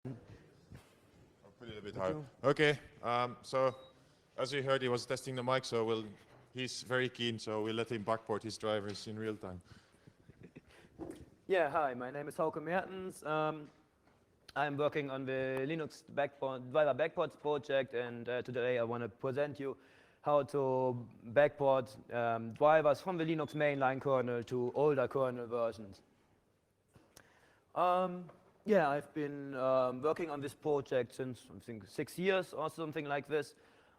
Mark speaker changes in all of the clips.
Speaker 1: I'll put it a bit higher. Okay, so as you heard, he was testing the mic, so he's very keen, so we'll let him backport his drivers in real time.
Speaker 2: Yeah, hi, my name is Hauke Mertens. I'm working on the Linux driver backports project, and today I want to present you how to backport drivers from the Linux mainline kernel to older kernel versions. Yeah, I've been working on this project since, I think, 6 years or something like this.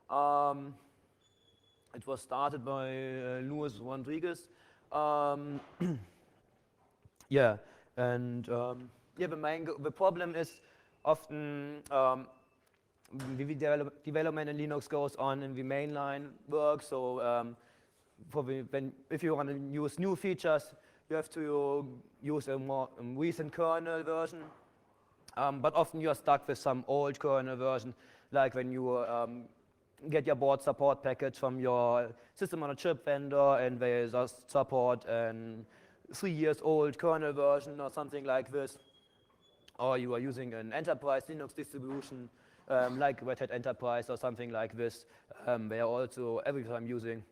Speaker 2: It was started by Luis Rodriguez. Yeah, and yeah, the problem is often the development in Linux goes on in the mainline work. So if you want to use new features, you have to use a more recent kernel version. But often you're stuck with some old kernel version, like when you get your board support package from your system on a chip vendor and they just support a 3 years old kernel version or something like this. Or you are using an enterprise Linux distribution like Red Hat Enterprise or something like this. They are also every time using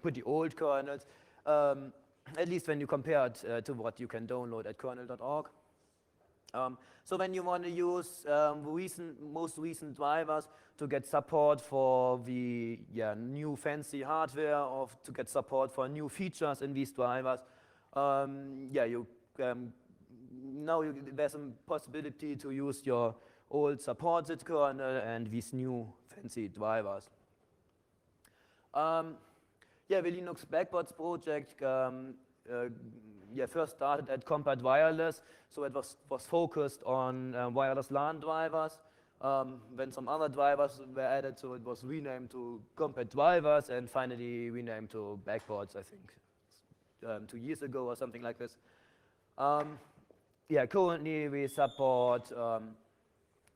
Speaker 2: pretty old kernels, at least when you compare it to what you can download at kernel.org. So when you want to use most recent drivers to get support for the new fancy hardware or to get support for new features in these drivers, there's a possibility to use your old supported kernel and these new fancy drivers. The Linux Backports project first started at Compat Wireless, so it was focused on wireless LAN drivers. Then some other drivers were added, so it was renamed to Compat Drivers and finally renamed to Backports, I think, 2 years ago or something like this. Currently we support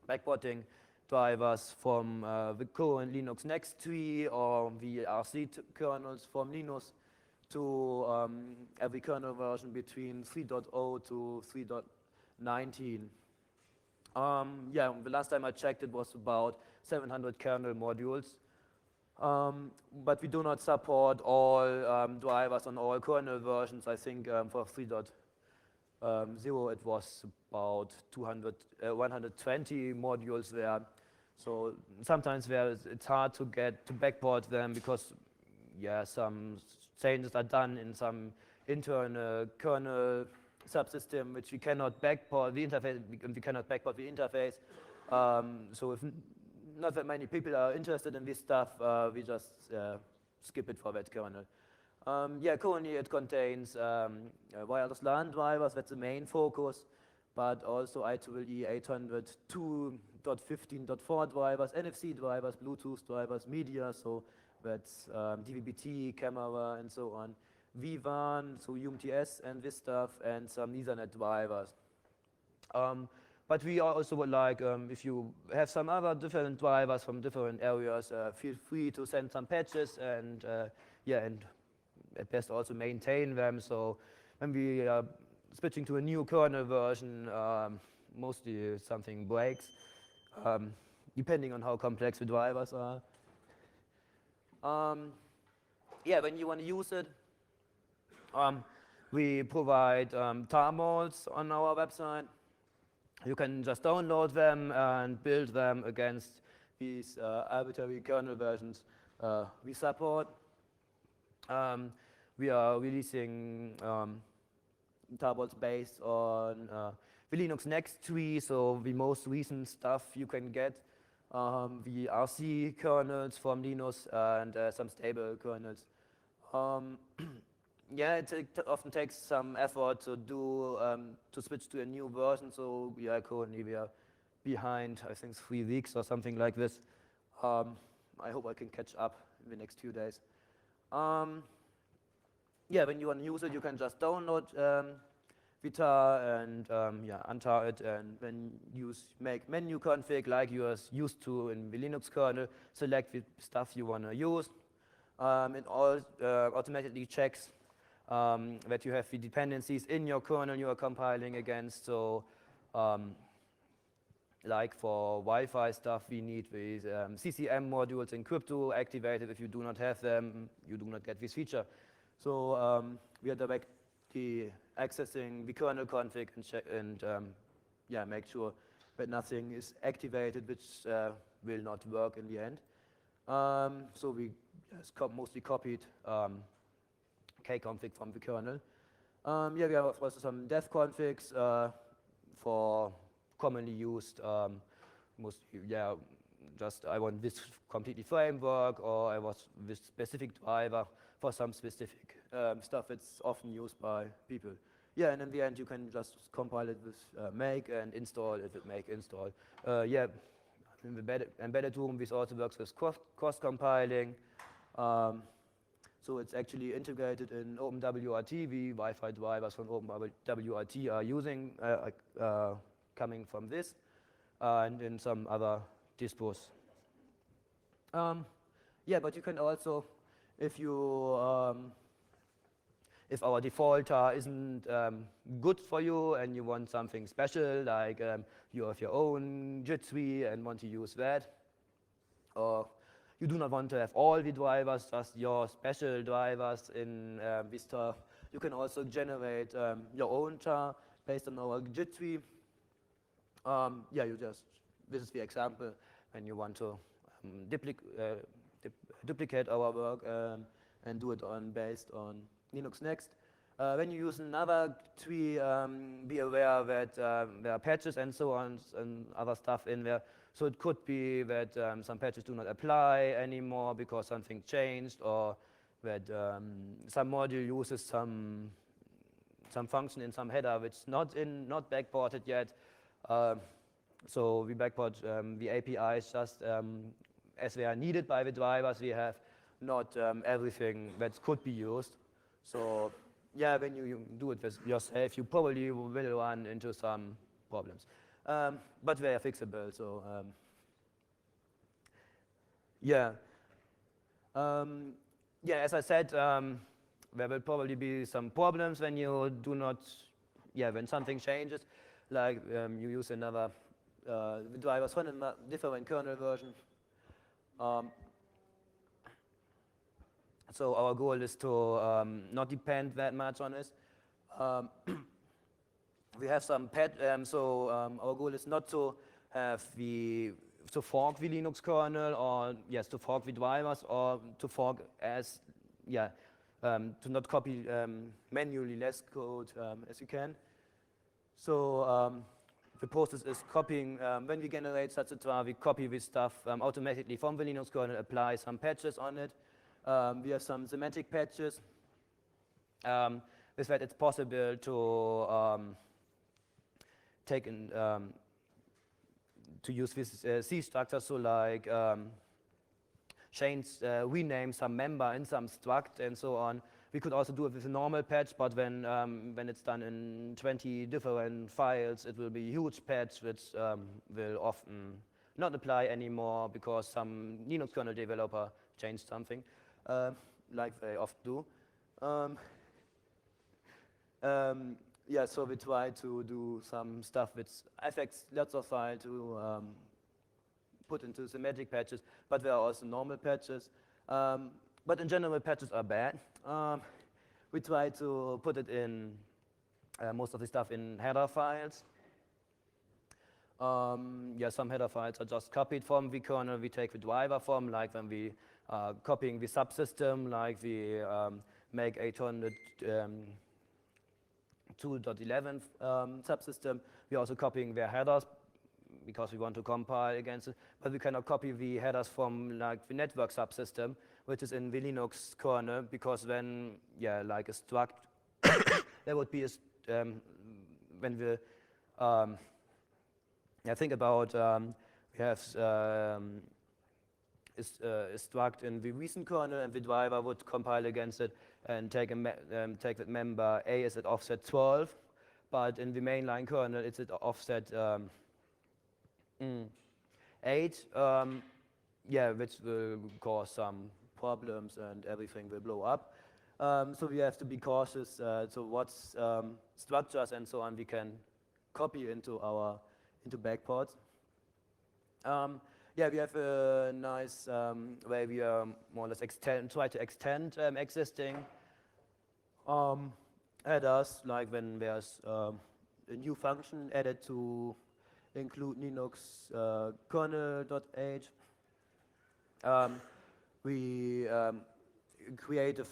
Speaker 2: backporting drivers from the current Linux Next tree or the RC kernels from Linux to every kernel version between 3.0 to 3.19. The last time I checked it was about 700 kernel modules. But we do not support all drivers on all kernel versions. I think for 3.0 it was about 120 modules there. So sometimes it's hard to get to backport them because some changes are done in some internal kernel subsystem which we cannot backport the interface. We cannot backport the interface. So if not that many people are interested in this stuff, we just skip it for that kernel. Currently it contains wireless LAN drivers, that's the main focus, but also IEEE 802.15.4 drivers, NFC drivers, Bluetooth drivers, media, so that's DVB-T, camera, and so on, vWAN, so UMTS and this stuff, and some Ethernet drivers. But we also would like, if you have some other different drivers from different areas, feel free to send some patches and and at best also maintain them. So when we are switching to a new kernel version, mostly something breaks, depending on how complex the drivers are. When you want to use it, we provide tar molds on our website. You can just download them and build them against these arbitrary kernel versions we support. We are releasing tar molds based on the Linux Next tree, so the most recent stuff you can get, the RC kernels from Linux and some stable kernels. It often takes some effort to switch to a new version, so currently we are behind, I think, 3 weeks or something like this. I hope I can catch up in the next few days. When you want to use it, you can just download Vita and untar it, and then make menu config like you are used to in the Linux kernel, select the stuff you want to use. It all automatically checks that you have the dependencies in your kernel you are compiling against. So like for Wi-Fi stuff, we need these CCM modules in crypto activated. If you do not have them, you do not get this feature. So we are directly accessing the kernel config and check and yeah, make sure that nothing is activated which will not work in the end. So we just mostly copied kconfig from the kernel. Yeah, we have also some dev configs for commonly used, yeah, just I want this completely framework, or I want this specific driver for some specific stuff that's often used by people. Yeah, and in the end you can just compile it with make and install it with make install. Yeah, in the embedded room this also works with cross-compiling. So it's actually integrated in OpenWRT. The Wi-Fi drivers from OpenWRT are using, coming from this, and in some other dispos. Yeah, but you can also, if you, if our default isn't good for you and you want something special, like you have your own JIT tree and want to use that, or you do not want to have all the drivers, just your special drivers in Vista. You can also generate your own char based on our JIT tree. Yeah, this is the example when you want to duplicate our work and do it based on Linux Next. When you use another tree, be aware that there are patches and so on and other stuff in there. So it could be that some patches do not apply anymore because something changed, or that some module uses some function in some header which not backported yet. So we backport the APIs just as they are needed by the drivers we have, not everything that could be used. So yeah, when you do it with yourself, you probably will run into some problems. But they are fixable, so yeah. Yeah, as I said, there will probably be some problems when you do not, yeah, when something changes, like you use another drivers from a different kernel version. So our goal is to not depend that much on it. We have some our goal is not to have to fork the Linux kernel, or yes, to fork the drivers, or to fork as, yeah, to not copy manually less code as you can. So the process is copying, when we generate such a driver, we copy this stuff automatically from the Linux kernel, apply some patches on it. We have some semantic patches. With that, it's possible to take in, to use this C structure, so like change, rename some member in some struct and so on. We could also do it with a normal patch, but when it's done in 20 different files, it will be a huge patch which will often not apply anymore because some Linux kernel developer changed something, like they often do. Yeah, so we try to do some stuff which affects lots of files to put into semantic patches, but there are also normal patches. But in general, patches are bad. We try to put it in most of the stuff in header files. Yeah, some header files are just copied from the kernel. We take the driver from, like when we are copying the subsystem, like the make 800 2.11 subsystem. We're also copying their headers because we want to compile against it, but we cannot copy the headers from like the network subsystem, which is in the Linux kernel, because then, yeah, like a struct, there would be a, when we, yeah, think about, we have a struct in the recent kernel, and the driver would compile against it and take that member A is at offset 12, but in the mainline kernel it's at offset 8, yeah, which will cause some problems and everything will blow up. So we have to be cautious. So what structures and so on we can copy into backports. Yeah, we have a nice way we more or less try to extend existing headers, like when there's a new function added to include Linux kernel.h. We create a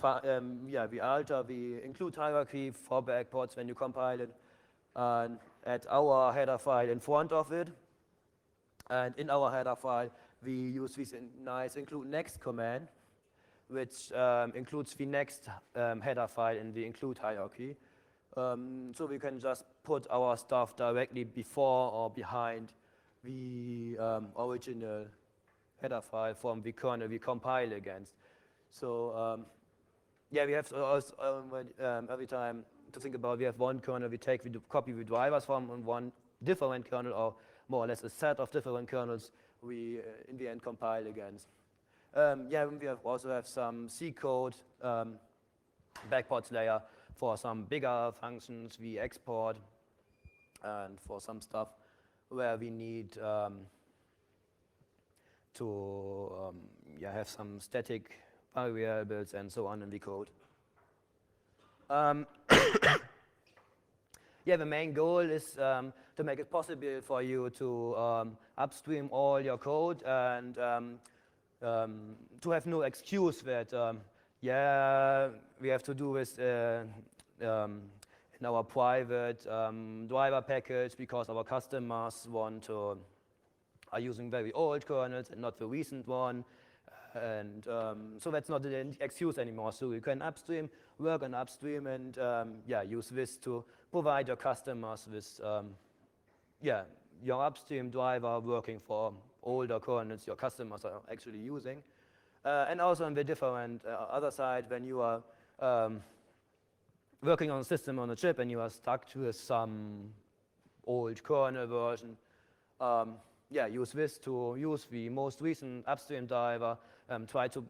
Speaker 2: we alter the include hierarchy for backports when you compile it, and add our header file in front of it. And in our header file, we use this nice include next command, which includes the next header file in the include hierarchy. So we can just put our stuff directly before or behind the original header file from the kernel we compile against. So yeah, we have every time to think about, we have one kernel, we copy the drivers from, and one different kernel, or more or less a set of different kernels we in the end compile against. Yeah, we also have some C code backports layer for some bigger functions we export, and for some stuff where we need to have some static variables and so on in the code. Yeah, the main goal is to make it possible for you to upstream all your code, and to have no excuse that, yeah, we have to do this in our private driver package because our customers are using very old kernels and not the recent one. And so that's not an excuse anymore. So you can work on upstream, and yeah, use this to provide your customers with your upstream driver working for older kernels your customers are actually using. And also on the different other side, when you are working on a system on a chip and you are stuck to some old kernel version, yeah, use this to use the most recent upstream driver, try to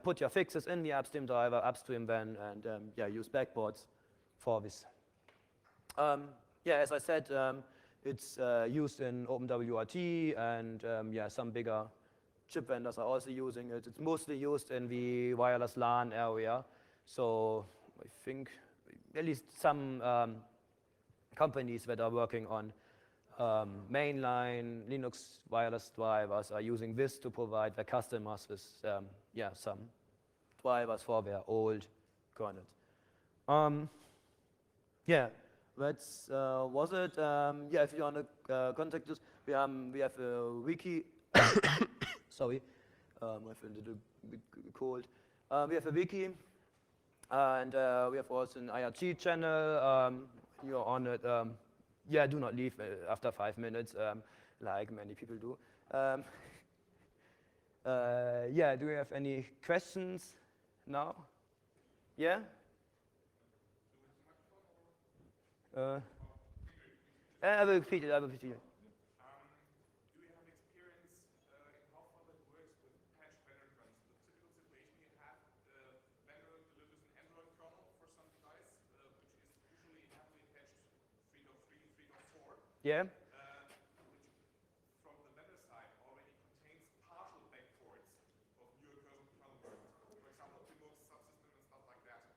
Speaker 2: put your fixes in the upstream driver, upstream then, and yeah, use backports for this. Yeah, as I said, it's used in OpenWRT, and yeah, some bigger chip vendors are also using it. It's mostly used in the wireless LAN area. So I think at least some companies that are working on mainline Linux wireless drivers are using this to provide their customers with some drivers for their old kernels. Yeah, that's was it. Yeah, if you want to contact us, we have a wiki. Sorry, I feel a little bit cold. We have a wiki, and we have also an IRC channel. You're on it. Yeah, do not leave after 5 minutes, like many people do. Yeah, do we have any questions now? Yeah? I will repeat it.
Speaker 3: Do you have experience in how far that works with patch vendor kernels? The typical situation you have, the vendor delivers an Android kernel for some device, which is usually heavily patched 3.3, 3.4.
Speaker 2: Yeah?
Speaker 3: Which from the vendor side already contains partial backports of newer kernel versions. For example, Linux subsystem and stuff like that.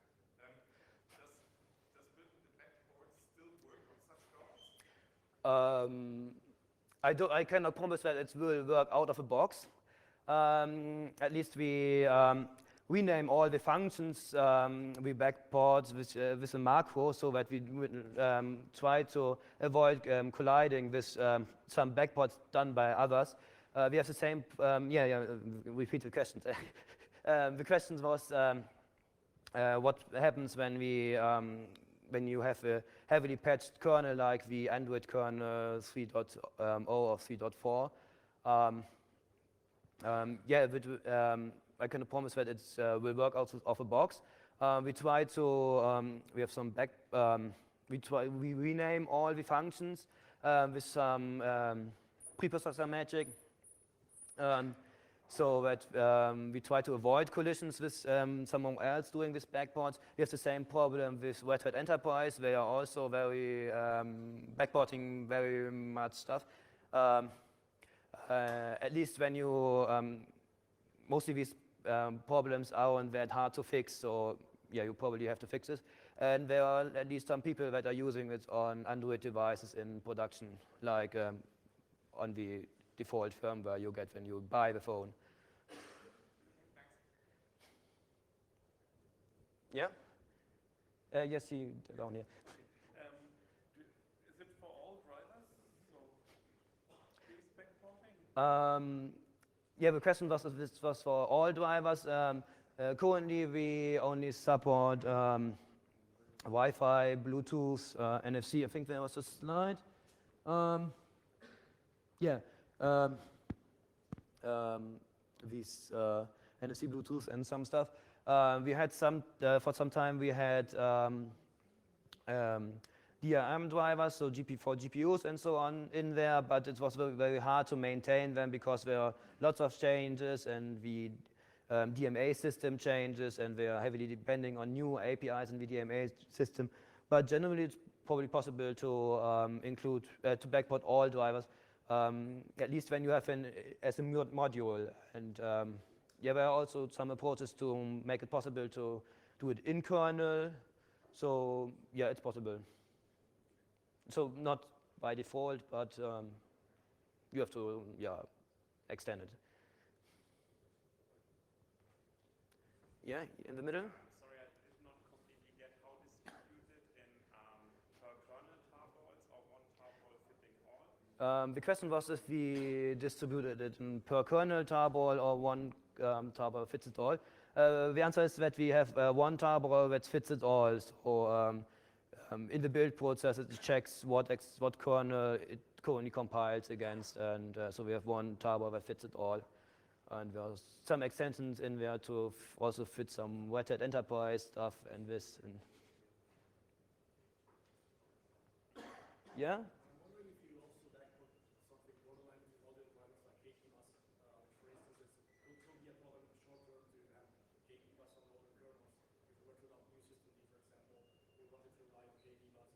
Speaker 3: Does building the backports still work on such kernels?
Speaker 2: I cannot promise that it will work out of the box. At least we rename all the functions we backport with a macro, so that we try to avoid colliding with some backports done by others. We have the same, repeat the question. The question was what happens when you have a heavily patched kernel like the Android kernel 3.0 or 3.4. Yeah, I can promise that it will work out of the box. We try to, we have some we rename all the functions with some preprocessor magic. So that we try to avoid collisions with someone else doing this backports. We have the same problem with Red Hat Enterprise. They are also very backporting very much stuff. At least when you, mostly these problems aren't that hard to fix, so yeah, you probably have to fix this. And there are at least some people that are using it on Android devices in production, like on the default firmware you get when you buy the phone. Yeah? Yes, down here.
Speaker 3: Is it for all drivers? So, is backporting?
Speaker 2: Yeah, the question was if this was for all drivers. Currently, we only support Wi-Fi, Bluetooth, NFC. I think there was a slide. Yeah, these NFC, Bluetooth, and some stuff. We had some for some time. We had DRM drivers, so for GPUs and so on in there, but it was very, very hard to maintain them because there are lots of changes and the DMA system changes, and they are heavily depending on new APIs in the DMA system. But generally, it's probably possible to include, to backport all drivers, at least when you have as a module. And yeah, there are also some approaches to make it possible to do it in kernel. So yeah, it's possible. So not by default, but you have to extend it. Yeah, in the middle.
Speaker 3: Sorry, I did not completely get how distributed in per kernel tarballs or one tarball fitting all?
Speaker 2: The question was if we distributed it in per kernel tarball or one tarball fits it all. The answer is that we have one tarball that fits it all. So in the build process, it checks what kernel it currently compiles against, and so we have one tarball that fits it all. And there are some extensions in there to also fit some Red Hat Enterprise stuff and this. And yeah?
Speaker 4: I'm wondering if you also backport something borderline with other environments like KDBus. For instance, it could be a problem in the short term to have KDBus on older kernels. If we were to adopt new system D, for example, we wanted to rely on KDBus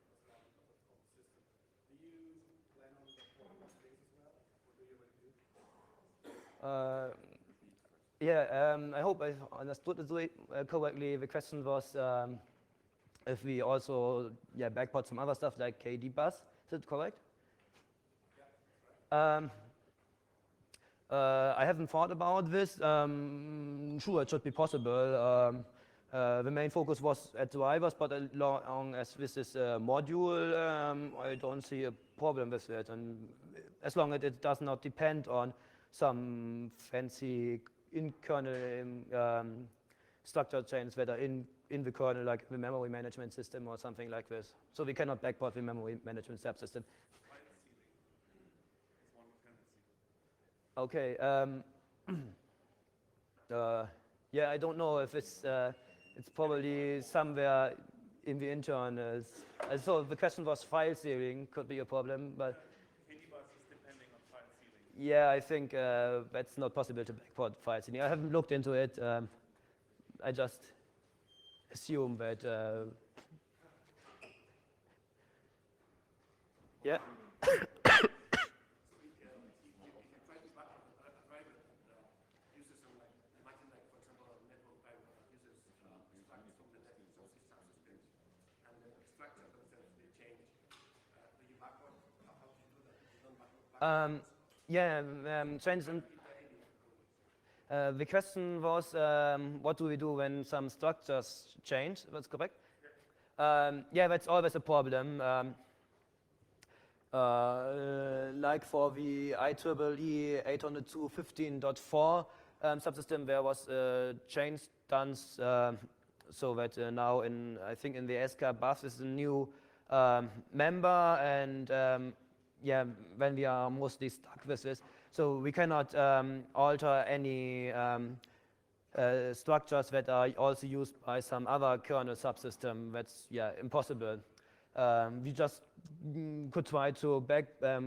Speaker 4: for the line of the common system. Do you plan on backporting those things as well, or do you already do?
Speaker 2: I hope I understood it correctly. The question was if we also backport some other stuff like KDBus. Is it correct? Yeah. I haven't thought about this. Sure, it should be possible. The main focus was at drivers, but as long as this is a module, I don't see a problem with it. And as long as it does not depend on some fancy in-kernel structure chains that are in the kernel, like the memory management system or something like this. So we cannot backport the memory management subsystem. Okay. Yeah, I don't know if it's probably somewhere in the internals. So the question was file sharing could be a problem, but. Yeah, I think that's not possible to backport files. I haven't looked into it. I just assume that. Yeah. Changes in. The question was, what do we do when some structures change? That's correct? Yeah, that's always a problem. Like for the IEEE 802.15.4 subsystem, there was a change done so that now I think in the SK bus is a new member, and when we are mostly stuck with this. So we cannot alter any structures that are also used by some other kernel subsystem. That's impossible. We just could try to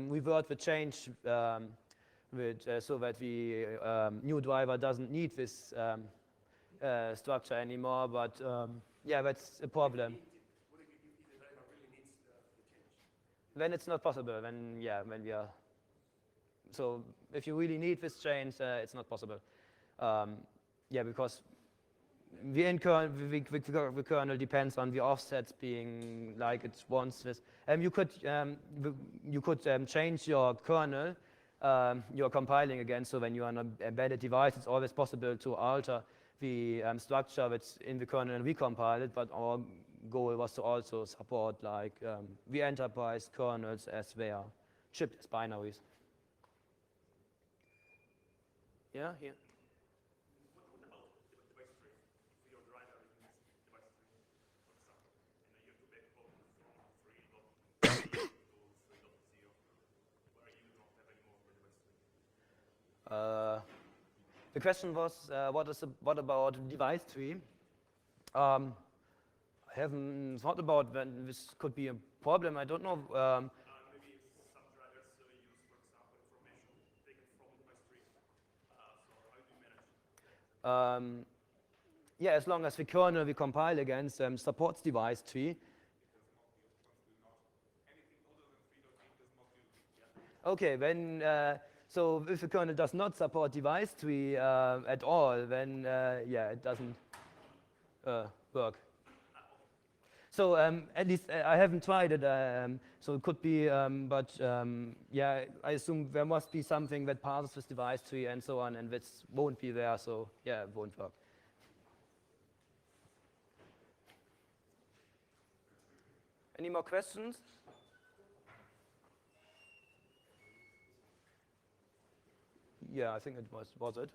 Speaker 2: revert the change so that the new driver doesn't need this structure anymore. But that's a problem.
Speaker 4: What if the driver really needs the change?
Speaker 2: Then it's not possible. When we are So if you really need this change, it's not possible. Yeah, because the kernel depends on the offsets being like it wants this. You could change your kernel you're compiling again. So when you're on an embedded device, it's always possible to alter the structure that's in the kernel and recompile it. But our goal was to also support like the enterprise kernels as they are shipped as binaries. Yeah, here.
Speaker 4: What about device tree? So your driver is device tree, for example, and you have to backport from 3.3 to 3.0, where you don't have any more device tree.
Speaker 2: The question was, what about device tree? I haven't thought about when this could be a problem. I don't know.
Speaker 4: Maybe some drivers use, for example, information taken from device tree. So how do you manage that?
Speaker 2: Yeah, as long as the kernel we compile against supports device tree. Okay, then so if the kernel does not support device tree at all, then yeah, it doesn't work. So at least I haven't tried it, so it could be, but yeah, I assume there must be something that passes this device tree and so on, and that won't be there, so yeah, it won't work. Any more questions? Yeah, I think it was it.